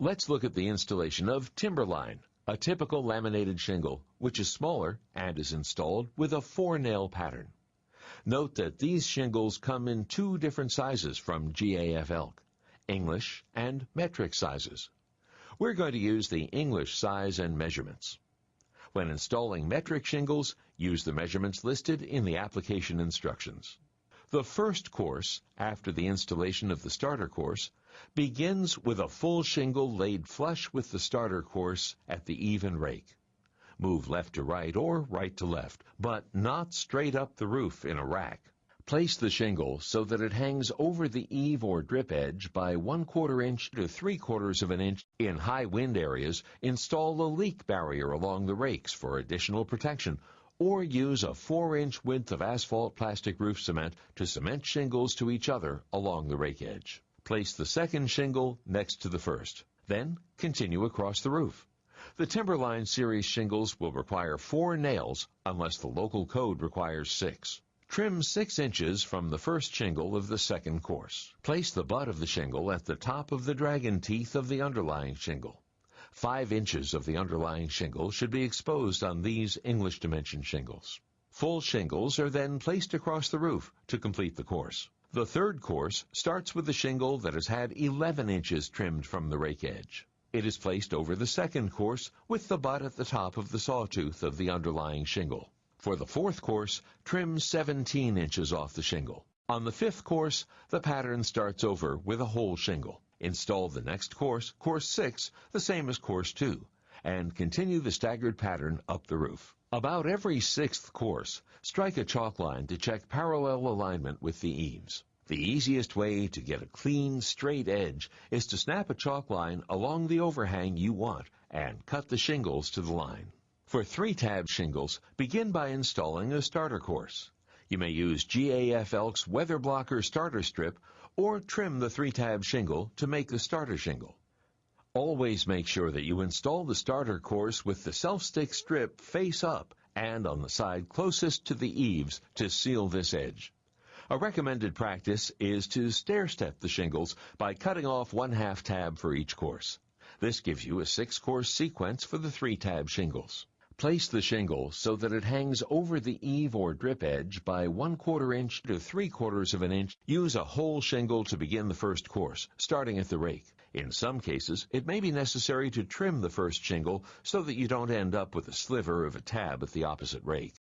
Let's look at the installation of Timberline, a typical laminated shingle, which is smaller and is installed with a 4-nail pattern. Note that these shingles come in 2 different sizes from GAF elk, English and metric sizes. We're going to use the English size and measurements. When installing metric shingles, use the measurements listed in the application instructions. The first course, after the installation of the starter course, begins with a full shingle laid flush with the starter course at the even rake. Move left to right or right to left, but not straight up the roof in a rack. Place the shingle so that it hangs over the eave or drip edge by 1/4 inch to 3/4 of an inch. In high wind areas, install a leak barrier along the rakes for additional protection, or use a 4-inch width of asphalt plastic roof cement to cement shingles to each other along the rake edge. Place the second shingle next to the first. Then continue across the roof. The Timberline series shingles will require 4 nails unless the local code requires 6. Trim 6 inches from the first shingle of the second course. Place the butt of the shingle at the top of the dragon teeth of the underlying shingle. 5 inches of the underlying shingle should be exposed on these English dimension shingles. Full shingles are then placed across the roof to complete the course. The third course starts with the shingle that has had 11 inches trimmed from the rake edge. It is placed over the second course with the butt at the top of the sawtooth of the underlying shingle. For the fourth course, trim 17 inches off the shingle. On the fifth course, the pattern starts over with a whole shingle. Install the next course, course 6, the same as course 2, and continue the staggered pattern up the roof. About every 6th course, strike a chalk line to check parallel alignment with the eaves. The easiest way to get a clean, straight edge is to snap a chalk line along the overhang you want and cut the shingles to the line. For 3-tab shingles, begin by installing a starter course. You may use GAF Elk's Weather Blocker starter strip or trim the 3-tab shingle to make the starter shingle. Always make sure that you install the starter course with the self-stick strip face up and on the side closest to the eaves to seal this edge. A recommended practice is to stair-step the shingles by cutting off 1/2 tab for each course. This gives you a 6-course sequence for the 3-tab shingles. Place the shingle so that it hangs over the eave or drip edge by 1/4 inch to 3/4 of an inch. Use a whole shingle to begin the first course, starting at the rake. In some cases, it may be necessary to trim the first shingle so that you don't end up with a sliver of a tab at the opposite rake.